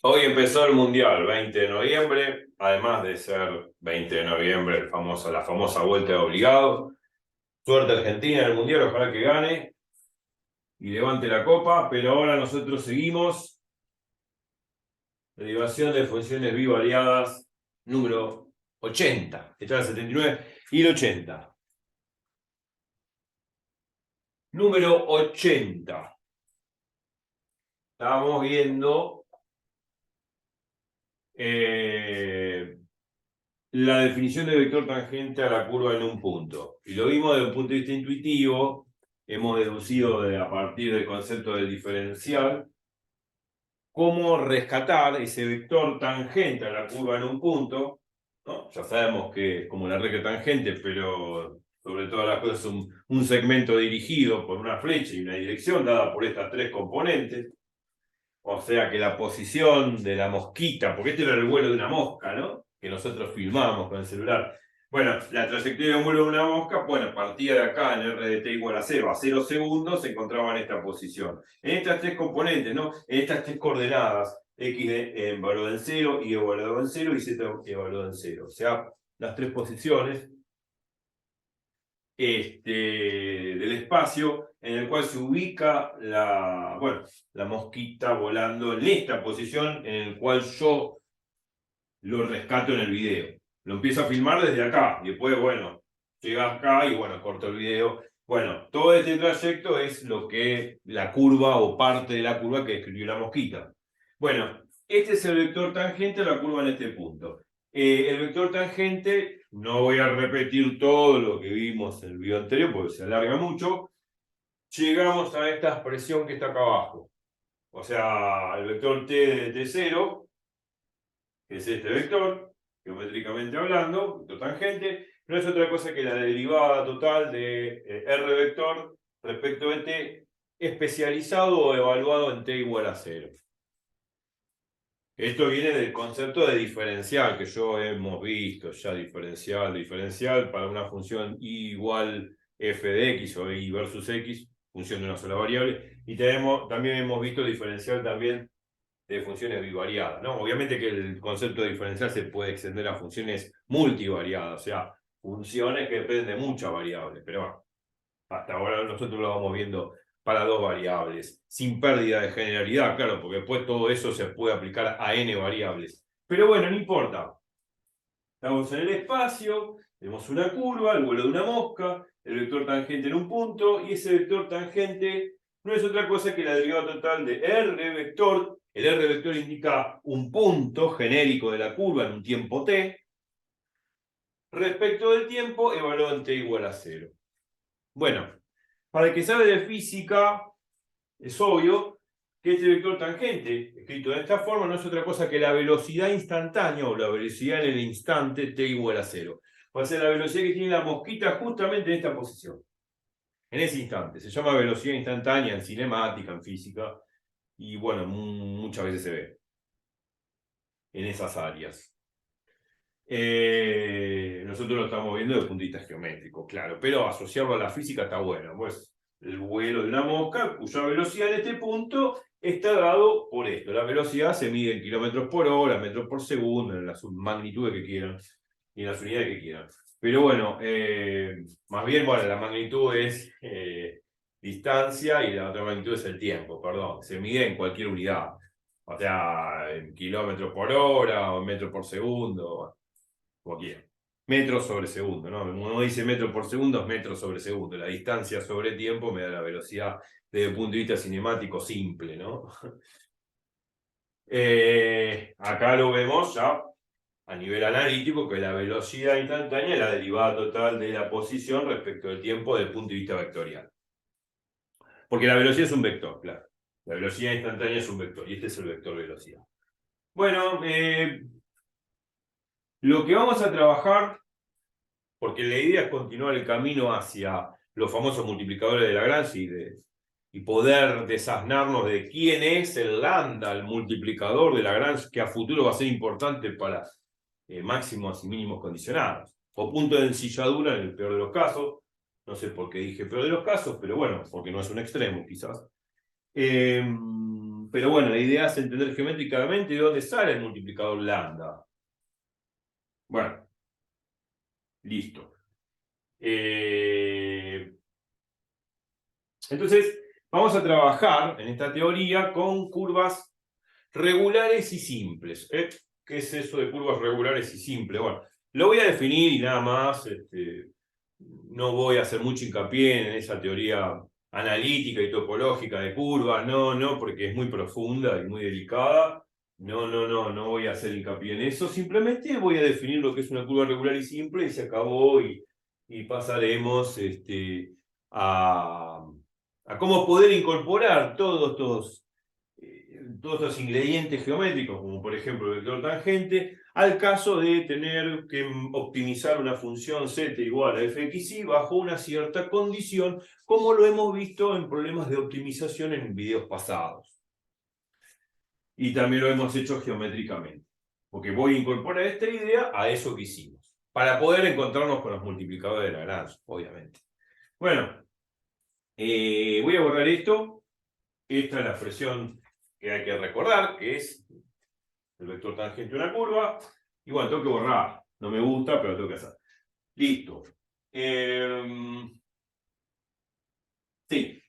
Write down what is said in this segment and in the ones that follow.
Hoy empezó el Mundial, 20 de noviembre, además de ser 20 de noviembre la famosa vuelta de obligado. Suerte Argentina en el Mundial, ojalá que gane y levante la copa, pero ahora nosotros seguimos. Derivación de funciones bivariadas número 80. Está el 79 y el 80. Número 80. Estábamos viendo la definición de vector tangente a la curva en un punto. Y lo vimos desde un punto de vista intuitivo. Hemos deducido a partir del concepto del diferencial cómo rescatar ese vector tangente a la curva en un punto, ¿no? Ya sabemos que es como la recta tangente, pero sobre todas las cosas es un segmento dirigido por una flecha y una dirección dada por estas tres componentes. O sea que la posición de la mosquita, porque este era el vuelo de una mosca, ¿no? Que nosotros filmamos con el celular. Bueno, la trayectoria de un vuelo de una mosca, bueno, partía de acá en r de t igual a 0 segundos, se encontraba en esta posición. En estas tres componentes, ¿no? En estas tres coordenadas, x evaluado en 0, y evaluado en 0 y z evaluado en 0. O sea, las tres posiciones del espacio en el cual se ubica la mosquita volando en esta posición en el cual yo lo rescato en el video. Lo empiezo a filmar desde acá, y después, bueno, llega acá y bueno, corto el video. Bueno, todo este trayecto es lo que la curva o parte de la curva que describió la mosquita. Bueno, este es el vector tangente a la curva en este punto. El vector tangente, no voy a repetir todo lo que vimos en el video anterior porque se alarga mucho. Llegamos a esta expresión que está acá abajo. O sea, el vector t de t0, que es este vector, geométricamente hablando, vector tangente, no es otra cosa que la derivada total de r vector respecto de t especializado o evaluado en t igual a 0. Esto viene del concepto de diferencial que yo hemos visto ya, diferencial para una función y igual f de x o y versus x, función de una sola variable, y también hemos visto diferencial también de funciones bivariadas, ¿no? Obviamente que el concepto de diferencial se puede extender a funciones multivariadas, o sea, funciones que dependen de muchas variables, pero bueno, hasta ahora nosotros lo vamos viendo para dos variables, sin pérdida de generalidad, claro, porque después todo eso se puede aplicar a n variables. Pero bueno, no importa. Estamos en el espacio, tenemos una curva, el vuelo de una mosca, el vector tangente en un punto, y ese vector tangente no es otra cosa que la derivada total de r vector. El r vector indica un punto genérico de la curva en un tiempo t, respecto del tiempo evaluado en t igual a 0. Bueno, para el que sabe de física, es obvio que este vector tangente, escrito de esta forma, no es otra cosa que la velocidad instantánea o la velocidad en el instante t igual a 0. O sea, la velocidad que tiene la mosquita justamente en esta posición, en ese instante. Se llama velocidad instantánea en cinemática, en física, y bueno, muchas veces se ve en esas áreas. Nosotros lo estamos viendo desde el punto de vista geométrico, claro, pero asociarlo a la física está bueno. Pues el vuelo de una mosca, cuya velocidad en este punto está dado por esto. La velocidad se mide en kilómetros por hora, metros por segundo, en las magnitudes que quieran y en las unidades que quieran. Pero bueno, más bien, bueno, la magnitud es distancia y la otra magnitud es el tiempo, perdón. Se mide en cualquier unidad. O sea, en kilómetros por hora o en metros por segundo, como quiera. Metros sobre segundo, ¿no? Uno dice metro por segundo, es metros sobre segundo. La distancia sobre tiempo me da la velocidad desde el punto de vista cinemático simple, ¿no? Acá lo vemos ya a nivel analítico, que la velocidad instantánea es la derivada total de la posición respecto del tiempo desde el punto de vista vectorial. Porque la velocidad es un vector, claro. La velocidad instantánea es un vector, y este es el vector velocidad. Bueno, lo que vamos a trabajar, porque la idea es continuar el camino hacia los famosos multiplicadores de Lagrange y poder desasnarnos de quién es el lambda, el multiplicador de Lagrange, que a futuro va a ser importante para máximos y mínimos condicionados. O punto de ensilladura en el peor de los casos. No sé por qué dije peor de los casos, pero bueno, porque no es un extremo quizás. Pero bueno, la idea es entender geométricamente de dónde sale el multiplicador lambda. Bueno, listo. Entonces, vamos a trabajar en esta teoría con curvas regulares y simples. ¿Qué es eso de curvas regulares y simples? Bueno, lo voy a definir y nada más. No voy a hacer mucho hincapié en esa teoría analítica y topológica de curvas. No, porque es muy profunda y muy delicada. No voy a hacer hincapié en eso. Simplemente voy a definir lo que es una curva regular y simple y se acabó y pasaremos a cómo poder incorporar todos estos ingredientes geométricos, como por ejemplo el vector tangente, al caso de tener que optimizar una función z igual a fxy bajo una cierta condición, como lo hemos visto en problemas de optimización en videos pasados. Y también lo hemos hecho geométricamente, porque voy a incorporar esta idea a eso que hicimos, para poder encontrarnos con los multiplicadores de Lagrange, obviamente. Bueno, voy a borrar esto. Esta es la expresión que hay que recordar, que es el vector tangente de una curva. Y bueno, tengo que borrar. No me gusta, pero lo tengo que hacer. Listo. Sí,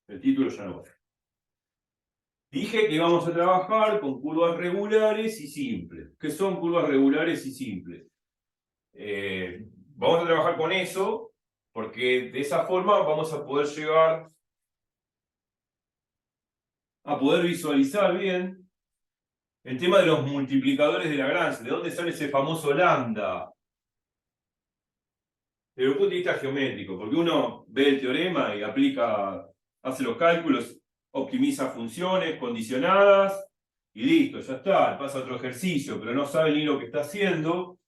el título ya no va. Dije que íbamos a trabajar con curvas regulares y simples. ¿Qué son curvas regulares y simples? Vamos a trabajar con eso, porque de esa forma vamos a poder llegar a poder visualizar bien el tema de los multiplicadores de Lagrange. ¿De dónde sale ese famoso lambda? Desde un punto de vista geométrico, porque uno ve el teorema y aplica, hace los cálculos, optimiza funciones condicionadas y listo, ya está, pasa a otro ejercicio, pero no sabe ni lo que está haciendo,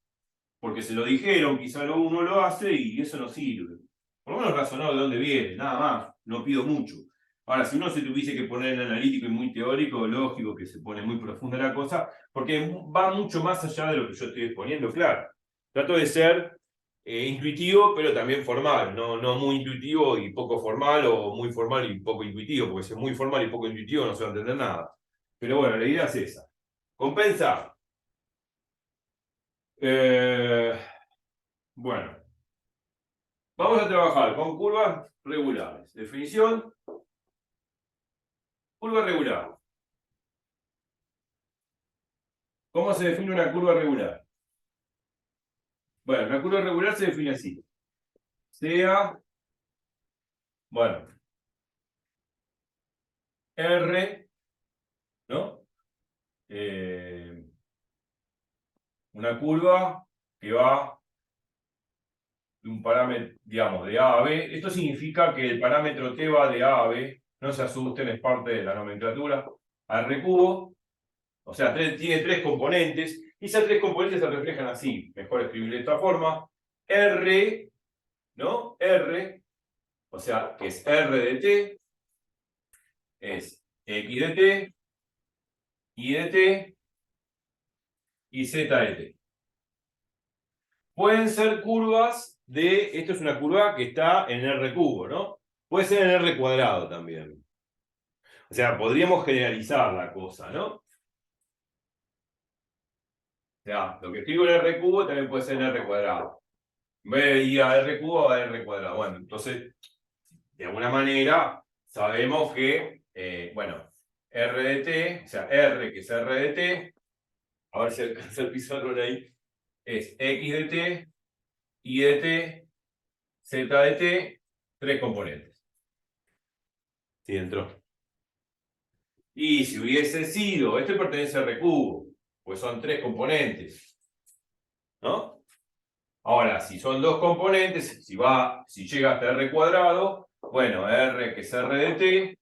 porque se lo dijeron, quizá uno lo hace y eso no sirve. Por lo menos razonar de dónde viene, nada más, no pido mucho. Ahora, si uno se tuviese que poner en analítico y muy teórico, lógico que se pone muy profunda la cosa, porque va mucho más allá de lo que yo estoy exponiendo, claro. Trato de ser intuitivo, pero también formal, no muy intuitivo y poco formal, o muy formal y poco intuitivo, porque si es muy formal y poco intuitivo no se va a entender nada. Pero bueno, la idea es esa. Compensa. Bueno, vamos a trabajar con curvas regulares. Definición, curva regular. ¿Cómo se define una curva regular? Bueno, una curva regular se define así. Sea, bueno, R, ¿no? Una curva que va de un parámetro, digamos, de A a B. Esto significa que el parámetro t va de A a B. No se asusten, es parte de la nomenclatura. A R cubo. O sea, tiene tres componentes. Y esas tres componentes se reflejan así. Mejor escribirlo de esta forma. R, ¿no? R, o sea, que es R de t, es X de t, Y de t y Z de t. Pueden ser curvas de, esto es una curva que está en R cubo, ¿no? Puede ser en R cuadrado también. O sea, podríamos generalizar la cosa, ¿no? O sea, lo que escribo en R cubo también puede ser en R cuadrado. En vez de ir a R cubo, va a R cuadrado. Bueno, entonces, de alguna manera, sabemos que, bueno, R de t, o sea, R que es R de t, a ver si alcanza el pizarrón ahí, es X de t, Y de t, Z de t, tres componentes. ¿Sí entró? Y si hubiese sido, este pertenece a R cubo, pues son tres componentes, ¿no? Ahora, si son dos componentes, si llega hasta R cuadrado, bueno, R que es R de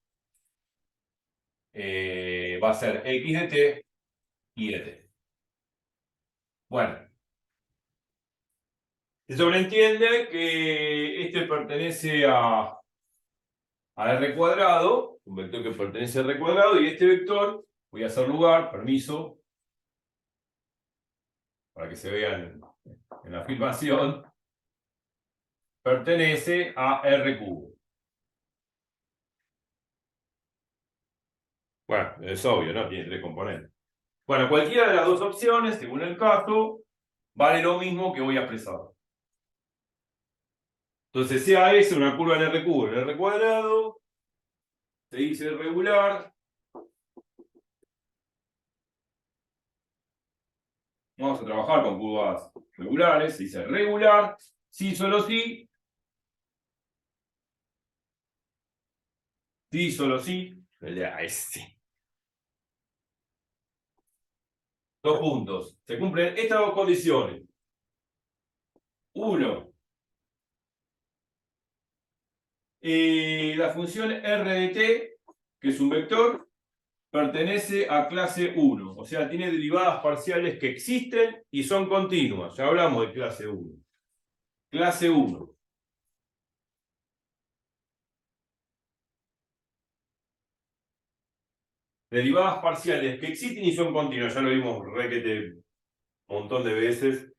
t, va a ser X de t, Y de t. Bueno, se sobreentiende que este pertenece a R cuadrado, un vector que pertenece a R cuadrado, y este vector, voy a hacer lugar, permiso, para que se vean en la filmación, pertenece a R cubo. Bueno, es obvio, ¿no? Tiene 3 componentes. Bueno, cualquiera de las dos opciones, según el caso, vale lo mismo que voy a expresar. Entonces, sea S una curva en R cubo en R cuadrado, se dice regular. Vamos a trabajar con curvas regulares, se dice regular, sí, solo sí. Sí, solo sí. El de S. Dos puntos. Se cumplen estas dos condiciones. Uno, la función R de t, que es un vector, pertenece a clase 1. O sea, tiene derivadas parciales que existen y son continuas. Ya hablamos de clase 1. Clase 1. Derivadas parciales que existen y son continuas. Ya lo vimos requete un montón de veces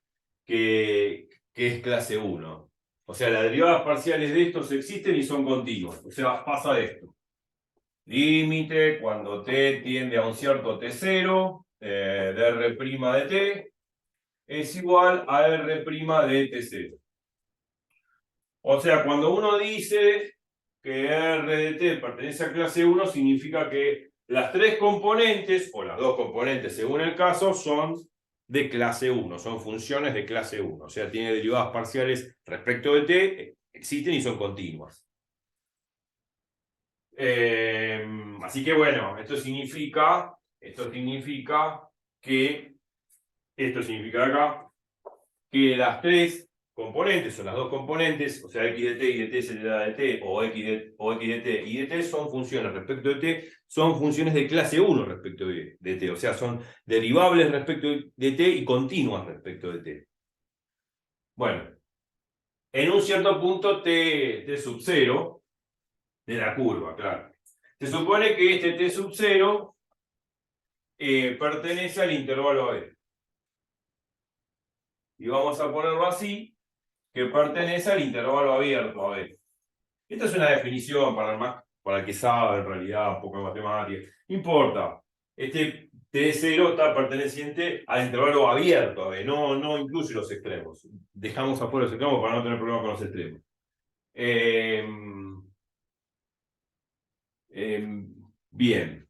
que es clase 1. O sea, las derivadas parciales de estos existen y son continuas. O sea, pasa esto. Límite cuando t tiende a un cierto t0 de R' de t es igual a R' de t0. O sea, cuando uno dice que R de t pertenece a clase 1, significa que las 3 componentes, o las 2 componentes según el caso, son de clase 1, son funciones de clase 1. O sea, tiene derivadas parciales respecto de t, existen y son continuas. Así que bueno, esto significa que, esto significa acá, que las 3 componentes, o las 2 componentes, o sea, x de t y de t se le da de t, o x de t y de t, son funciones respecto de t, son funciones de clase 1 respecto de t, o sea, son derivables respecto de t y continuas respecto de t. Bueno, en un cierto punto t sub 0 de la curva, claro. Se supone que este t sub 0 pertenece al intervalo AB. Y vamos a ponerlo así, que pertenece al intervalo abierto AB. Esta es una definición para el que sabe en realidad un poco de matemática. No importa. Este T0 está perteneciente al intervalo abierto AB, no incluye los extremos. Dejamos afuera los extremos para no tener problemas con los extremos. Bien.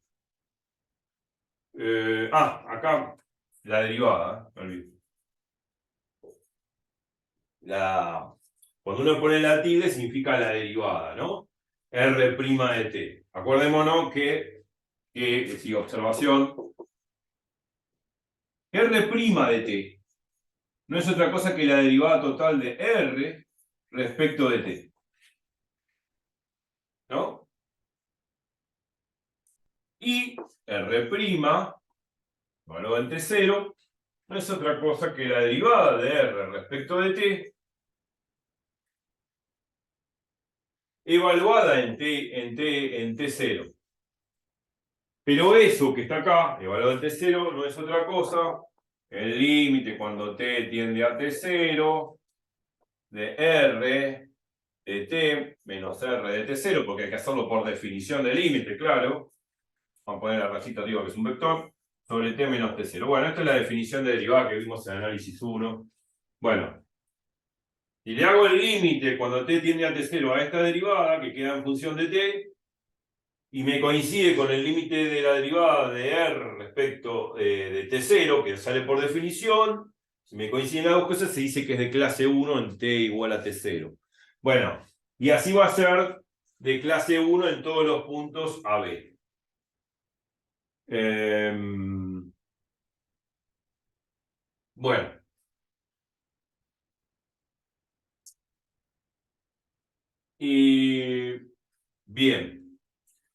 Acá la derivada, me olvidé. Cuando uno pone la tilde significa la derivada, ¿no? R' de t. Acordémonos que sí, observación, R' de t no es otra cosa que la derivada total de R respecto de t. ¿No? Y R', valor entre 0, no es otra cosa que la derivada de R respecto de t evaluada en t0. Pero eso que está acá, evaluado en t0, no es otra cosa que el límite cuando t tiende a t0 de R de t menos R de t0, porque hay que hacerlo por definición de límite, claro. Vamos a poner la rayita arriba que es un vector, sobre t menos t0. Bueno, esta es la definición de derivada que vimos en análisis 1. Bueno, si le hago el límite cuando t tiende a t0 a esta derivada, que queda en función de t, y me coincide con el límite de la derivada de R respecto de T0, que sale por definición, si me coinciden las dos cosas, se dice que es de clase 1 en T igual a T0. Bueno, y así va a ser de clase 1 en todos los puntos AB. Bueno. Y bien.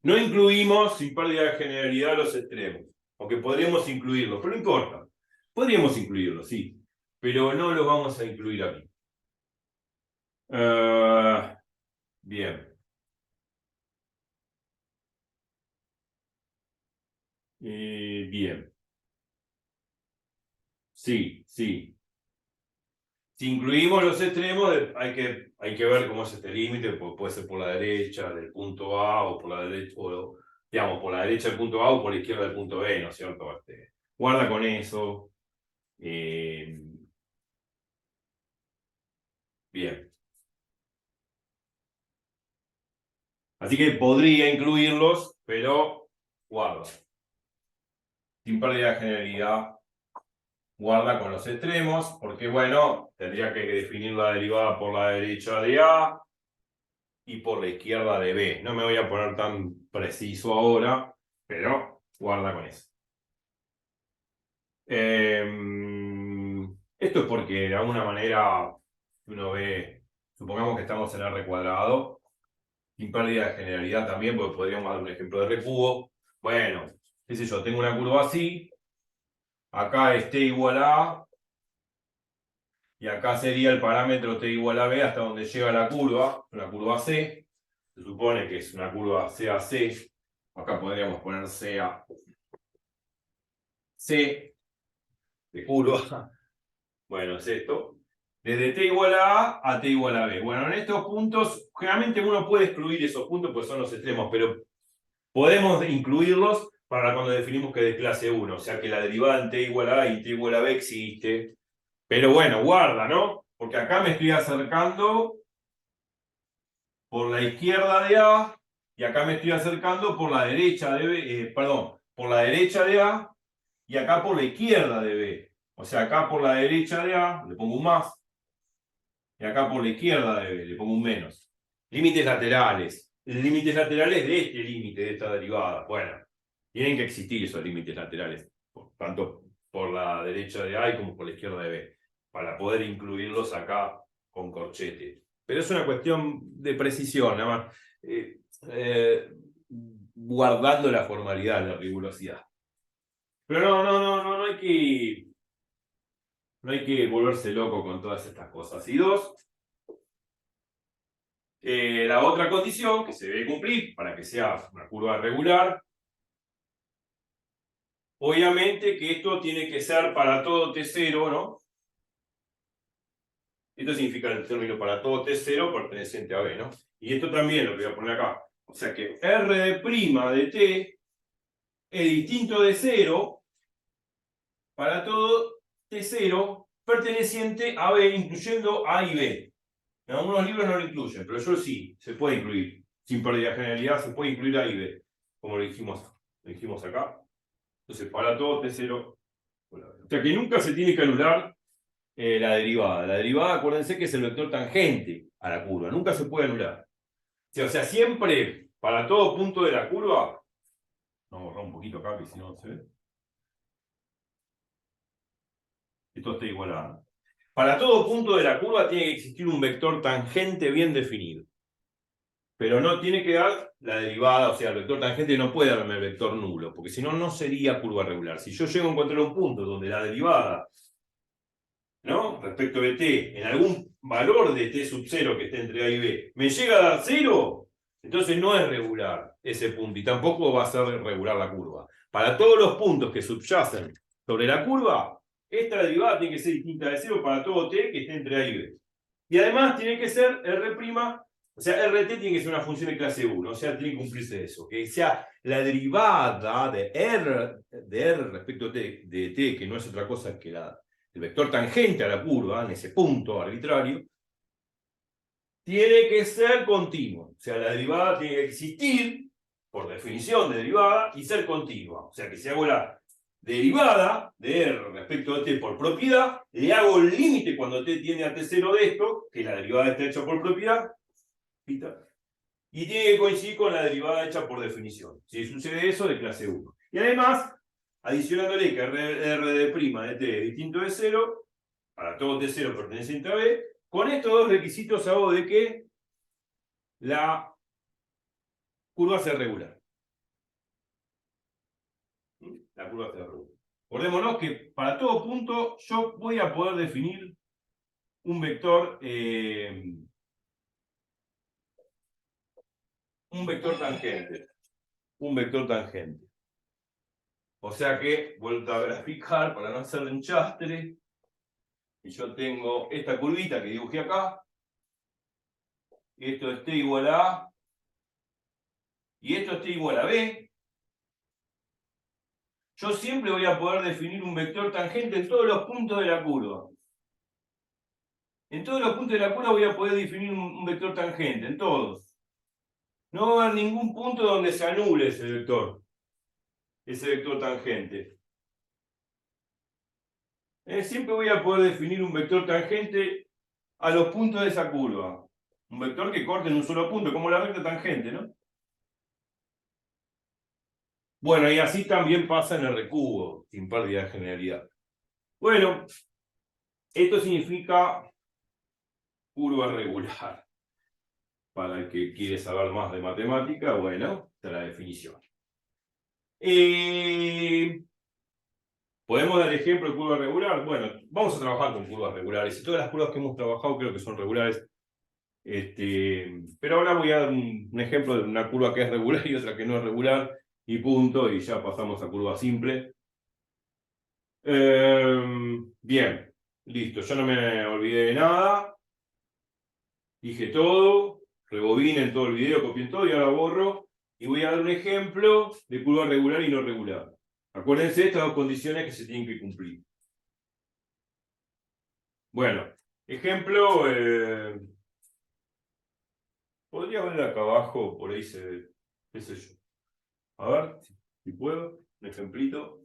No incluimos, sin pérdida de generalidad, los extremos. Aunque podríamos incluirlos, pero no importa. Podríamos incluirlos, sí. Pero no los vamos a incluir aquí. Bien. Bien. Sí, sí. Si incluimos los extremos, hay que ver cómo es este límite, puede ser por la derecha, del punto A, o por la derecha, digamos, por la derecha del punto A o por la izquierda del punto B, ¿no es cierto? Guarda con eso. Bien. Así que podría incluirlos, pero guarda. Sin pérdida de generalidad, guarda con los extremos, porque bueno, tendría que definir la derivada por la derecha de A y por la izquierda de B. No me voy a poner tan preciso ahora, pero guarda con eso. Esto es porque de alguna manera uno ve, supongamos que estamos en R cuadrado, sin pérdida de generalidad también, porque podríamos dar un ejemplo de R cubo. Bueno, qué sé yo, tengo una curva así, acá es t igual a A, y acá sería el parámetro t igual a B hasta donde llega la curva, una curva C. Se supone que es una curva CAC. Acá podríamos poner CA C de curva. Bueno, es esto. Desde t igual a t igual a B. Bueno, en estos puntos, generalmente uno puede excluir esos puntos porque son los extremos, pero podemos incluirlos para cuando definimos que es de clase 1. O sea que la derivada en t igual a y t igual a B existe. Pero bueno, guarda, ¿no? Porque acá me estoy acercando por la izquierda de A y acá me estoy acercando por la derecha de B, perdón, por la derecha de A y acá por la izquierda de B. O sea, acá por la derecha de A le pongo un más y acá por la izquierda de B le pongo un menos. Límites laterales. Límites laterales de este límite, de esta derivada. Bueno, tienen que existir esos límites laterales, tanto por la derecha de A como por la izquierda de B, para poder incluirlos acá con corchete. Pero es una cuestión de precisión, nada más. Guardando la formalidad, la rigurosidad. Pero no hay que volverse loco con todas estas cosas. Y dos, la otra condición que se debe cumplir para que sea una curva regular, obviamente que esto tiene que ser para todo T0, ¿no? Esto significa el término para todo T0 perteneciente a B, ¿no? Y esto también lo voy a poner acá. O sea que R de prima de T es distinto de 0 para todo T0 perteneciente a B, incluyendo A y B. En algunos libros no lo incluyen, pero yo sí, se puede incluir. Sin pérdida de generalidad se puede incluir A y B, como lo dijimos acá. Entonces, para todo T0. O sea que nunca se tiene que anular la derivada. La derivada, acuérdense que es el vector tangente a la curva. Nunca se puede anular. O sea, siempre, para todo punto de la curva, vamos a borrar un poquito acá, que si no se ve. Esto está igual a... Para todo punto de la curva tiene que existir un vector tangente bien definido. Pero no tiene que dar la derivada, o sea, el vector tangente no puede darme el vector nulo, porque si no, no sería curva regular. Si yo llego a encontrar un punto donde la derivada, ¿no?, respecto de t, en algún valor de t sub 0 que esté entre A y B, me llega a dar 0, entonces no es regular ese punto, y tampoco va a ser regular la curva. Para todos los puntos que subyacen sobre la curva, esta derivada tiene que ser distinta de 0 para todo t que esté entre A y B. Y además tiene que ser R', o sea, RT tiene que ser una función de clase 1, o sea, tiene que cumplirse eso, que sea la derivada de R respecto de t, que no es otra cosa que el vector tangente a la curva, en ese punto arbitrario, tiene que ser continuo. O sea, la derivada tiene que existir, por definición de derivada, y ser continua. O sea, que si hago la derivada de R respecto de t por propiedad, le hago el límite cuando t tiende a t0 de esto, que la derivada está hecha por propiedad, y tiene que coincidir con la derivada hecha por definición. Si sucede eso, de clase 1. Y además, adicionándole que R de prima de t es distinto de 0, para todo T0 perteneciente a B, con estos dos requisitos hago de que la curva sea regular. La curva sea regular. Acordémonos que para todo punto yo voy a poder definir un vector tangente. Un vector tangente. O sea que, vuelto a graficar para no hacerle un chastre, y yo tengo esta curvita que dibujé acá, esto es t igual a A, y esto es t igual a B, yo siempre voy a poder definir un vector tangente en todos los puntos de la curva. En todos los puntos de la curva voy a poder definir un vector tangente, en todos. No va a haber ningún punto donde se anule ese vector tangente. Siempre voy a poder definir un vector tangente a los puntos de esa curva. Un vector que corte en un solo punto, como la recta tangente, ¿no? Bueno, y así también pasa en R cubo, sin pérdida de generalidad. Bueno, esto significa curva regular. Para el que quiere saber más de matemática, bueno, esta es la definición. ¿Podemos dar ejemplo de curva regular? Bueno, vamos a trabajar con curvas regulares. Y todas las curvas que hemos trabajado creo que son regulares. Pero ahora voy a dar un ejemplo de una curva que es regular y otra que no es regular. Y punto, y ya pasamos a curva simple. Bien, listo. Yo no me olvidé de nada. Dije todo. Rebobinen todo el video, copien todo y ahora borro. Y voy a dar un ejemplo de curva regular y no regular. Acuérdense de estas dos condiciones que se tienen que cumplir. Bueno, ejemplo, podría ver acá abajo, por ahí se ve, qué sé yo. A ver, si puedo, un ejemplito.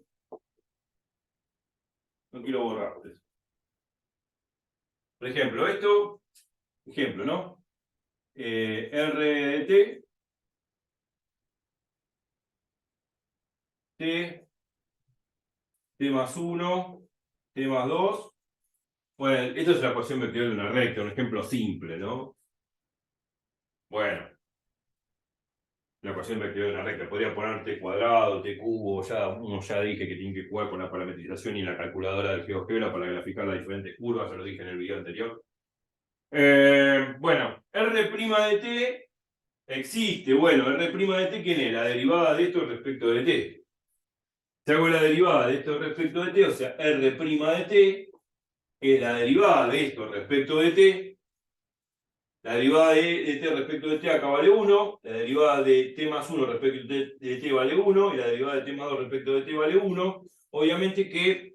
No quiero borrar. Por ejemplo, esto, ejemplo, ¿no? R de T más 1, T más 2. Bueno, esto es la ecuación vectorial de una recta, un ejemplo simple, ¿no? Bueno, la ecuación vectorial de una recta. Podría poner T cuadrado, T cubo, ya dije que tiene que jugar con la parametrización y la calculadora del GeoGebra para graficar las diferentes curvas, ya lo dije en el video anterior. Bueno, R' de T existe. Bueno, R' de T, ¿quién es? La derivada de esto respecto de T. Si hago la derivada de esto respecto de T, o sea, R' de T, que es la derivada de esto respecto de T. La derivada de t respecto de t acá vale 1, la derivada de t más 1 respecto de t vale 1, y la derivada de t más 2 respecto de t vale 1. Obviamente que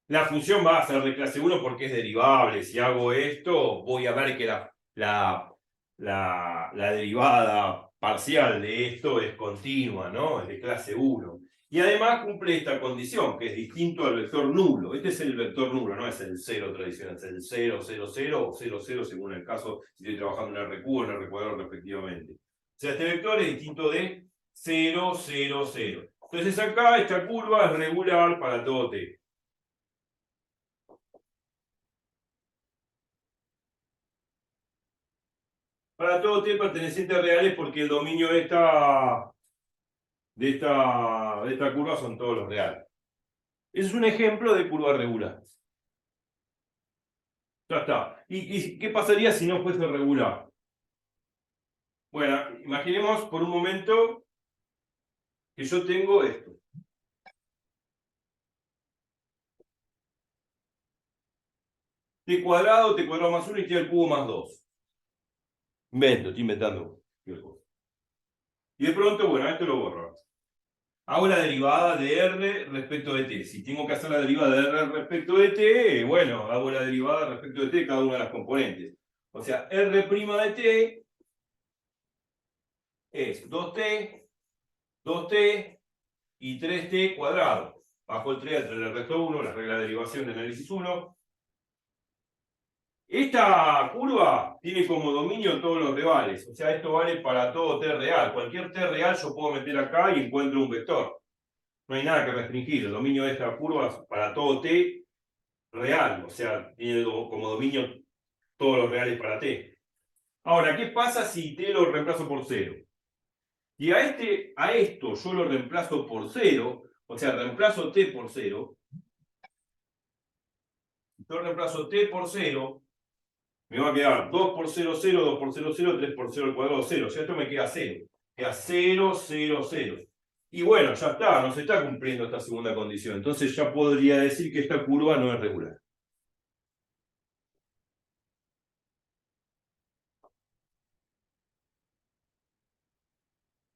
la función va a ser de clase 1 porque es derivable. Si hago esto, voy a ver que la derivada parcial de esto es continua, ¿no? Es de clase 1. Y además cumple esta condición, que es distinto al vector nulo. Este es el vector nulo, no es el 0 tradicional, es el 0, 0, 0 o 0, 0 según el caso, si estoy trabajando en R cubo o en R cuadrado respectivamente. O sea, este vector es distinto de 0, 0, 0. Entonces acá esta curva es regular para todo t. Para todo t perteneciente a reales porque el dominio de esta curva son todos los reales. Ese es un ejemplo de curva regular. Ya está. ¿Y qué pasaría si no fuese regular? Bueno, imaginemos por un momento que yo tengo esto. T cuadrado más 1 y t al cubo más 2. Estoy inventando. Y de pronto, bueno, esto lo borro. Hago la derivada de R respecto de t. Si tengo que hacer la derivada de R respecto de t, bueno, hago la derivada respecto de t de cada una de las componentes. O sea, R' de t es 2t y 3t cuadrado. Bajo el 3 entre el resto 1, la regla de derivación de análisis 1. Esta curva tiene como dominio todos los reales. O sea, esto vale para todo t real. Cualquier t real yo puedo meter acá y encuentro un vector. No hay nada que restringir. El dominio de esta curva es para todo t real. O sea, tiene como dominio todos los reales para t. Ahora, ¿qué pasa si t lo reemplazo por 0? Y a esto yo lo reemplazo por 0, o sea, reemplazo t por 0. Yo reemplazo t por 0, me va a quedar 2 por 0, 0, 2 por 0, 0, 3 por 0 al cuadrado, 0. O sea, esto me queda 0. Queda 0, 0, 0. Y bueno, ya está, no se está cumpliendo esta segunda condición. Entonces ya podría decir que esta curva no es regular.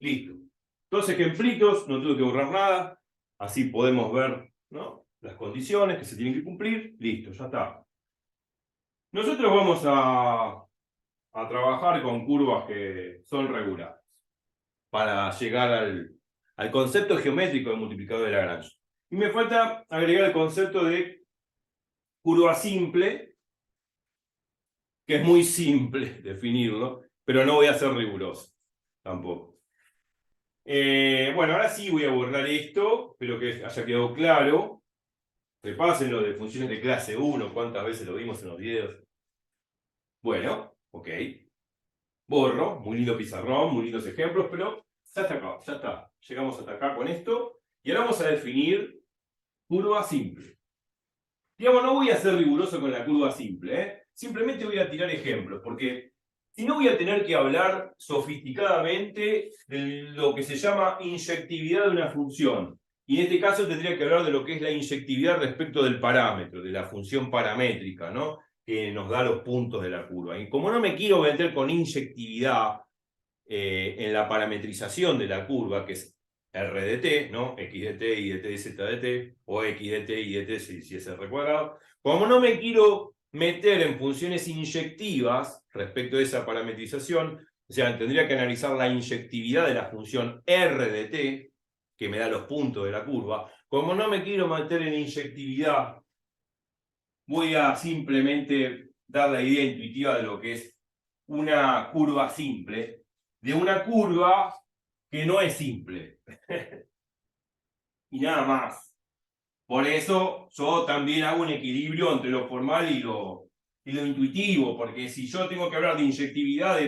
Listo. Dos ejemplitos, no tuve que borrar nada, así podemos ver, ¿no?, las condiciones que se tienen que cumplir. Listo, ya está. Nosotros vamos a trabajar con curvas que son regulares para llegar al concepto geométrico del multiplicador de Lagrange. Y me falta agregar el concepto de curva simple, que es muy simple definirlo, pero no voy a ser riguroso tampoco. Bueno, ahora sí voy a borrar esto, espero que haya quedado claro. Repasen lo de funciones de clase 1, cuántas veces lo vimos en los videos. Bueno, ok. Borro, muy lindo pizarrón, muy lindos ejemplos, pero ya está acá, ya está. Llegamos hasta acá con esto. Y ahora vamos a definir curva simple. Digamos, no voy a ser riguroso con la curva simple, ¿eh? Simplemente voy a tirar ejemplos, porque si no voy a tener que hablar sofisticadamente de lo que se llama inyectividad de una función. Y en este caso tendría que hablar de lo que es la inyectividad respecto del parámetro, de la función paramétrica, ¿no?, que nos da los puntos de la curva. Y como no me quiero meter con inyectividad en la parametrización de la curva, que es R de t, ¿no?, x de t, y de t, z de t, o x de t, y de t si es R cuadrado. Como no me quiero meter en funciones inyectivas respecto de esa parametrización, o sea, tendría que analizar la inyectividad de la función R de t, que me da los puntos de la curva. Como no me quiero meter en inyectividad, voy a simplemente dar la idea intuitiva de lo que es una curva simple, de una curva que no es simple. Y nada más. Por eso yo también hago un equilibrio entre lo formal y lo intuitivo, porque si yo tengo que hablar de inyectividad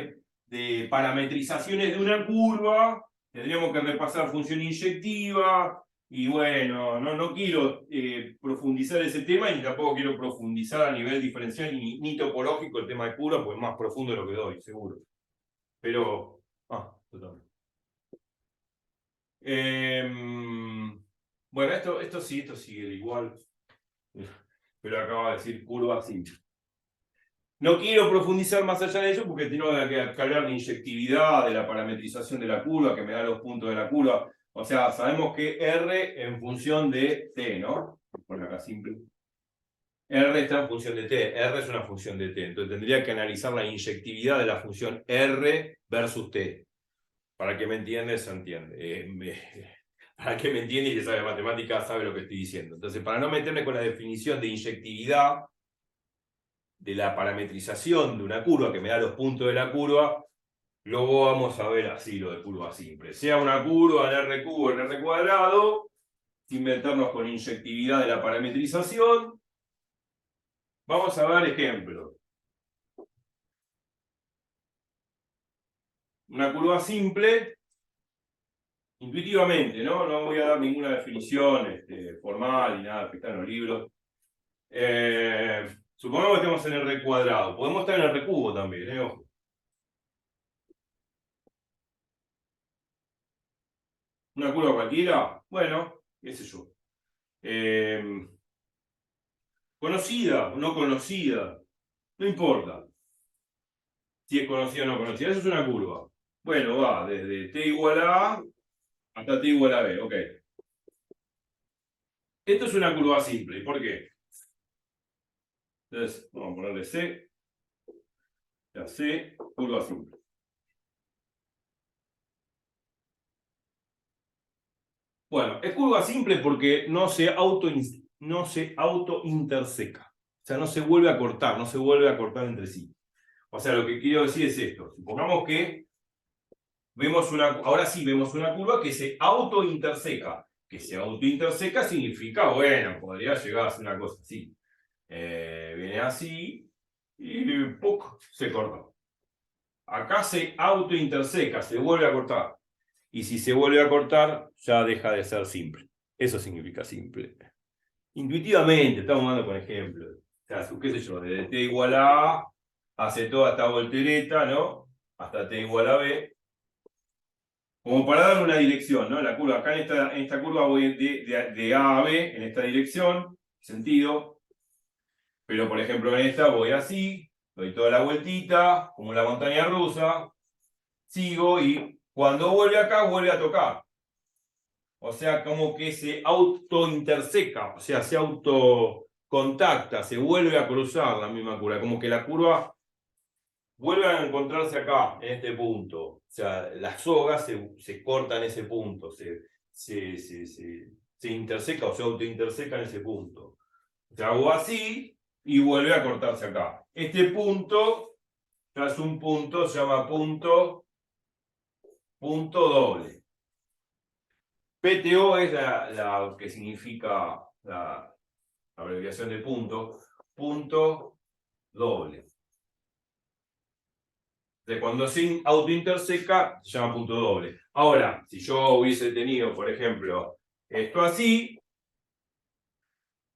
de parametrizaciones de una curva, tendríamos que repasar función inyectiva, y bueno, no quiero profundizar ese tema, y tampoco quiero profundizar a nivel diferencial ni topológico el tema de curva, porque es más profundo de lo que doy, seguro. Pero, totalmente. Bueno, esto sigue igual, pero acaba de decir curva simple. No quiero profundizar más allá de eso porque tengo que hablar de inyectividad, de la parametrización de la curva, que me da los puntos de la curva. O sea, sabemos que R en función de t, ¿no? Por acá simple. R está en función de t, R es una función de t. Entonces tendría que analizar la inyectividad de la función R versus t. Para que me entiendas, se entiende. Para que me entiende y que sabe matemáticas, sabe lo que estoy diciendo. Entonces, para no meterme con la definición de inyectividad, de la parametrización de una curva que me da los puntos de la curva, luego vamos a ver así lo de curva simple. Sea una curva en R cubo, en R cuadrado, sin meternos con inyectividad de la parametrización. Vamos a ver ejemplos. Una curva simple, intuitivamente, ¿no? No voy a dar ninguna definición formal ni nada que está en los libros. Supongamos que estamos en R cuadrado. Podemos estar en R cubo también, ojo. ¿Una curva cualquiera? Bueno, qué sé yo. Conocida o no conocida, no importa si es conocida o no conocida, eso es una curva. Bueno, va desde t igual a A hasta t igual a B, ok. Esto es una curva simple, ¿por qué? Entonces, vamos a ponerle C, ya C, curva simple. Bueno, es curva simple porque no se auto-interseca. O sea, no se vuelve a cortar, no se vuelve a cortar entre sí. O sea, lo que quiero decir es esto. Supongamos que ahora sí vemos una curva que se auto-interseca. Que se auto-interseca significa, bueno, podría llegar a ser una cosa así. Viene así y ¡puc! Se corta. Acá se auto-interseca, se vuelve a cortar. Y si se vuelve a cortar, ya deja de ser simple. Eso significa simple. Intuitivamente, estamos dando con ejemplos. O sea, qué sé yo, desde t igual a A, hace toda esta voltereta, ¿no? Hasta t igual a B. Como para darle una dirección, ¿no? La curva, acá en esta curva voy de A a B, en esta dirección, sentido. Pero, por ejemplo, en esta voy así, doy toda la vueltita, como la montaña rusa, sigo y cuando vuelve acá, vuelve a tocar. O sea, como que se autointerseca, o sea, se autocontacta, se vuelve a cruzar la misma curva, como que la curva vuelve a encontrarse acá, en este punto. O sea, la soga se corta en ese punto, se interseca o se autointerseca en ese punto. O sea, hago así y vuelve a cortarse acá. Este punto ya es un punto, se llama punto doble. PTO es la que significa la abreviación de punto doble. De cuando se autointerseca, se llama punto doble. Ahora, si yo hubiese tenido, por ejemplo, esto así,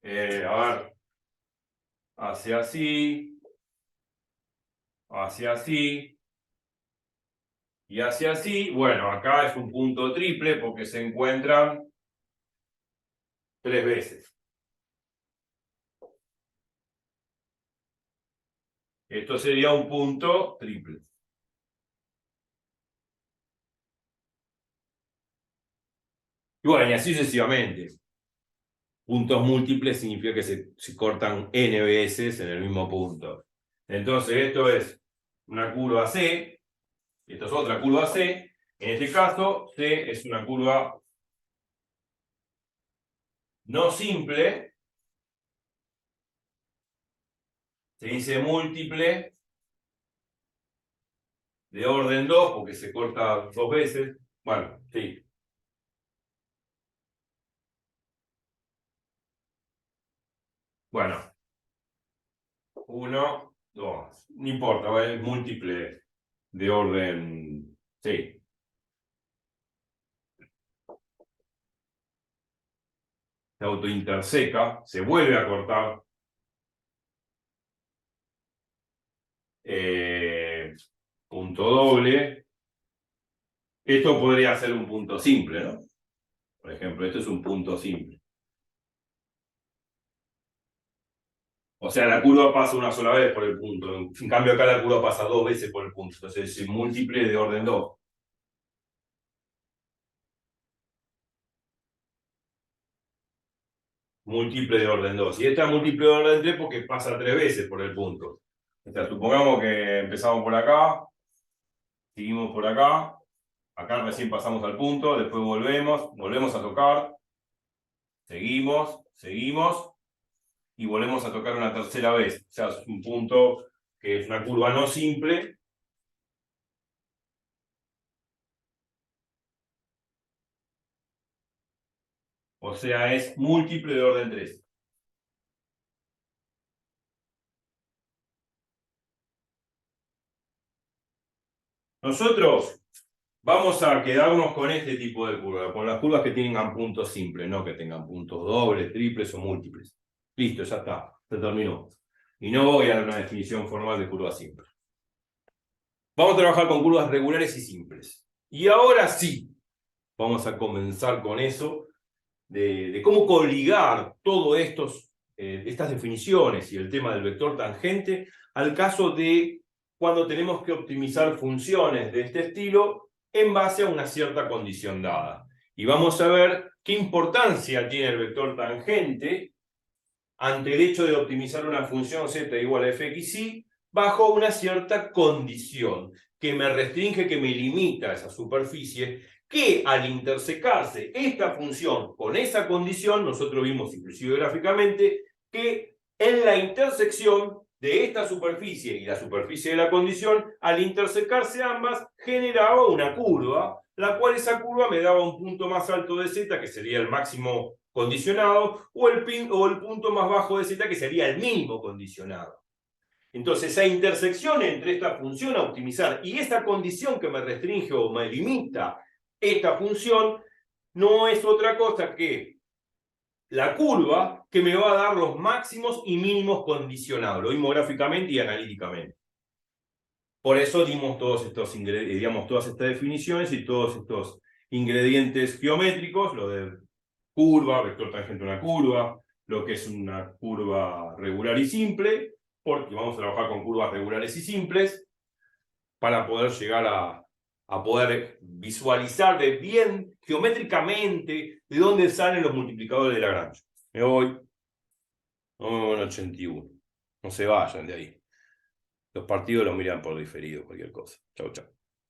a ver, hacia así, hacia así, y hacia así, bueno, acá es un punto triple porque se encuentran 3 veces. Esto sería un punto triple. Y bueno, y así sucesivamente. Puntos múltiples significa que se cortan n veces en el mismo punto. Entonces esto es una curva C, y esto es otra curva C. En este caso, C es una curva no simple. Se dice múltiple de orden 2 porque se corta 2 veces. Bueno, sí. Bueno, 1, 2. No importa, es múltiple de orden, sí. Se autointerseca, se vuelve a cortar. Punto doble. Esto podría ser un punto simple, ¿no? Por ejemplo, esto es un punto simple. O sea, la curva pasa una sola vez por el punto. En cambio, acá la curva pasa 2 veces por el punto. Entonces es múltiple de orden 2. Múltiple de orden 2. Y esta es múltiple de orden 3 porque pasa 3 veces por el punto. O sea, supongamos que empezamos por acá, seguimos por acá, acá recién pasamos al punto, después volvemos a tocar, seguimos, y volvemos a tocar una tercera vez. O sea, es un punto que es una curva no simple. O sea, es múltiple de orden 3. Nosotros vamos a quedarnos con este tipo de curva, con las curvas que tengan puntos simples, no que tengan puntos dobles, triples o múltiples. Listo, ya está, se terminó. Y no voy a dar una definición formal de curva simple. Vamos a trabajar con curvas regulares y simples. Y ahora sí, vamos a comenzar con eso, de cómo coligar todas estas definiciones y el tema del vector tangente al caso de cuando tenemos que optimizar funciones de este estilo en base a una cierta condición dada. Y vamos a ver qué importancia tiene el vector tangente ante el hecho de optimizar una función z igual a fxy bajo una cierta condición que me restringe, que me limita a esa superficie, que al intersecarse esta función con esa condición, nosotros vimos inclusive gráficamente, que en la intersección de esta superficie y la superficie de la condición, al intersecarse ambas, generaba una curva, la cual esa curva me daba un punto más alto de z, que sería el máximo condicionado, o el punto más bajo de z, que sería el mínimo condicionado. Entonces, esa intersección entre esta función a optimizar y esta condición que me restringe o me limita esta función, no es otra cosa que la curva que me va a dar los máximos y mínimos condicionados. Lo vimos gráficamente y analíticamente. Por eso dimos todas estas definiciones y todos estos ingredientes geométricos, lo de curva, vector tangente a una curva, lo que es una curva regular y simple, porque vamos a trabajar con curvas regulares y simples para poder llegar a a poder visualizar de bien geométricamente de dónde salen los multiplicadores de Lagrange. Me voy. No, 81. No se vayan de ahí. Los partidos los miran por diferido, cualquier cosa. Chau, chau.